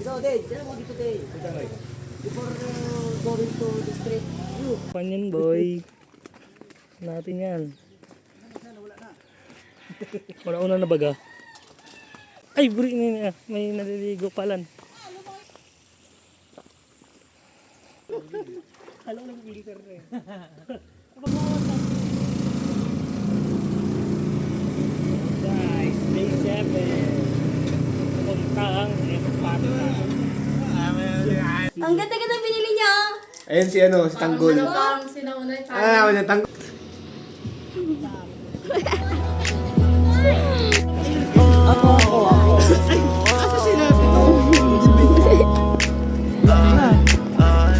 Ikaw, Dave. Sino mo dito, Dave? Before going to the street. Panyan boy. Natin yan. Una-una na baga. Ay, buri na. May naliligo palan. Alam lang filter na eh. Guys, day 7. Puntang Empata. Ang ganda-ganda binili niya. Ayun si ano, si Tanggol. Ah, ano Tanggol. Ako. Asa sinabi to?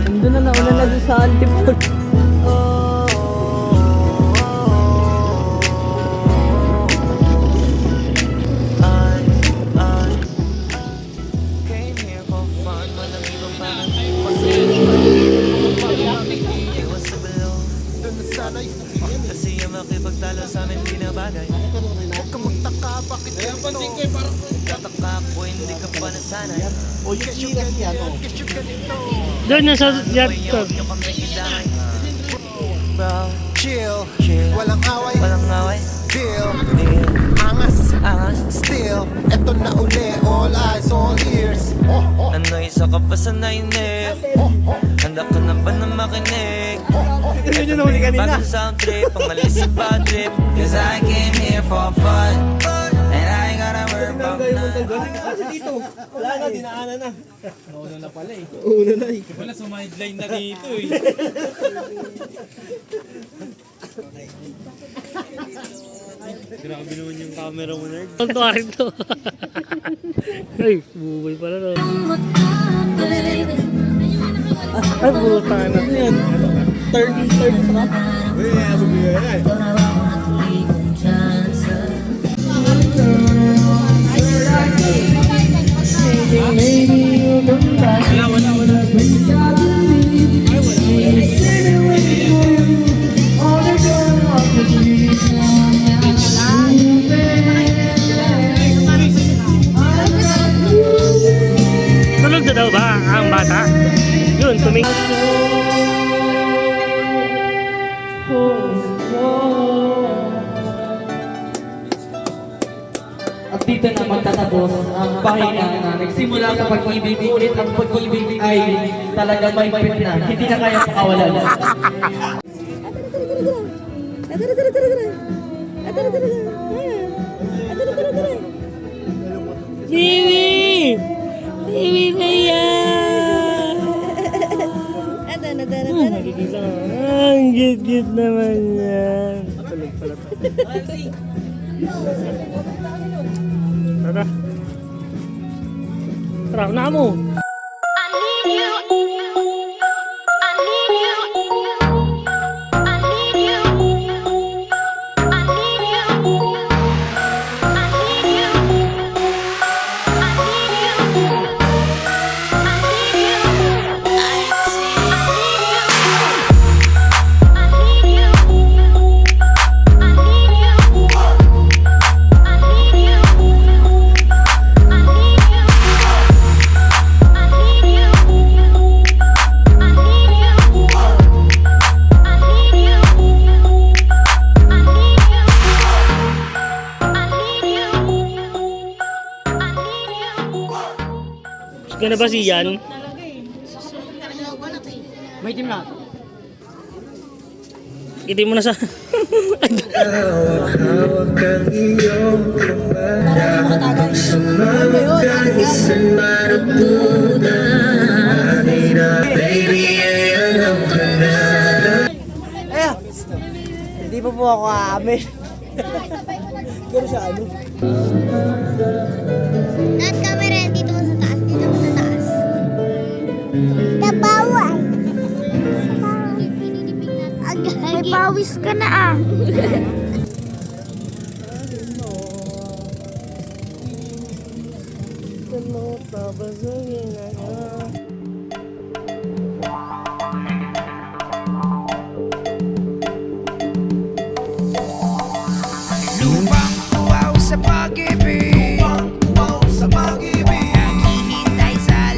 Nandun na nauna na doon sa antipod. Kasi yung makipagtalo sa amin di na bagay. Huwag kang magtaka, bakit ganito? Tataka ako, hindi ka pa nasanay. O yung siras yan, o. Kasi ganito. Doon na sa yacht club. Huwag kang nakidahay. Bro, chill, walang away, deal, angas, still, eto na uli, all eyes, all ears. Ano isa ka pa sa nainig? Handa ka na ba na makinig? Ito yun na huli kanina. Bagong sound trip, pangalis sa bad trip. Cause I came here for fun, and I ain't gotta worry about none. Kasi dito. Wala na, dinaanan na. Nauna na pala eh. Una na eh. Wala sumideline na dito eh. Grabe naman yung camera mo, nerd. Tonto ka rin to. Ay, buhay pala to. Ay, puro tayo na. Yan. Third pa. Uy, abog yun eh. Tulog na daw ba ang bata? Yun, tuming... At dito na magtatapos ang pahina na nagsimula sa pag-ibig, ngunit ang pag-ibig ay talaga may pit na, hindi na kaya pakawalan. Bibi! Bibi na yan! Nagigil lang. Ang git-git naman yan. Tulog pala to. Tara. Tara, na mo. Gana ba si Yan? May team na. Itim mo na sa... Ayan! Hindi pa po ako aamin. Pero siya ano? Lahat camera dito mo sa taas, dito mo sa taas. Tabaway. May pawis ka na ah. Lupang uwaw sa pag-ibig, uwaw sa pag-ibig. Naghihintay sa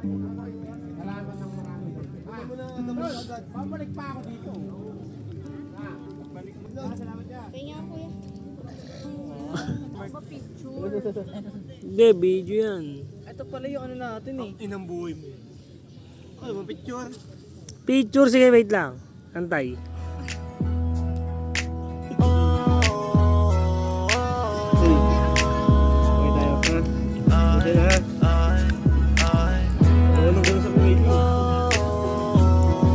Kaya nga kuya. Hindi, video yan. Ito pala yung ano natin eh. Inang buhay mo. Ay, mapicture. Picture, sige, wait lang. Antay. Okay tayo, ha? Okay na, ha? Tulong ko sa pumili.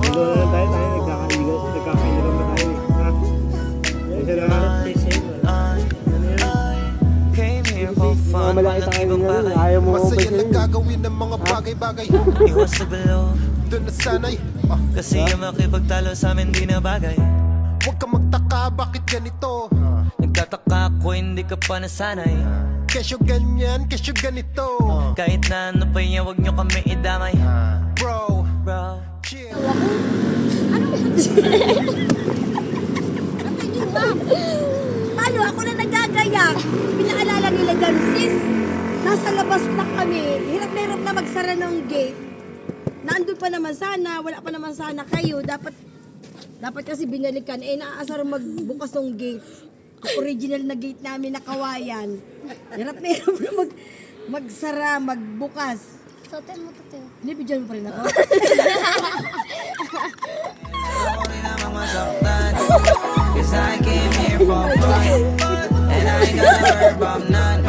Tulong na tayo, nagkakailan ba tayo, ha? Isa na, ha? Came here for fun, walang ibang bagay. Ayaw mo Masaya na gagawin ng mga bagay-bagay. Iwas sa below, doon na sanay. Kasi yung makipagtalo sa amin di na bagay. Huwag kang magtaka, bakit ganito? Nagtataka ako, hindi ka pa nasanay. Kesyo ganyan, kesyo ganito. Kahit na ano pa niya, huwag nyo kami idamay. Bro, chill. Paano ako na nagagayak? Pinaalala nila dyan, sis. Nasa labas na kami. Hirap na hirap na magsara ng gate. Nandun pa naman sana, wala pa naman sana kayo. Dapat kasi binalikan. Naaasar magbukas ng gate. Ang original na gate namin na kawayan. Hirap na magsara, magbukas. Soten mo to, Teo. Binibidyan mo pa rin ako. Ako rin namang masaktan, 'cause I came here for fun, and I ain't gonna worry about none.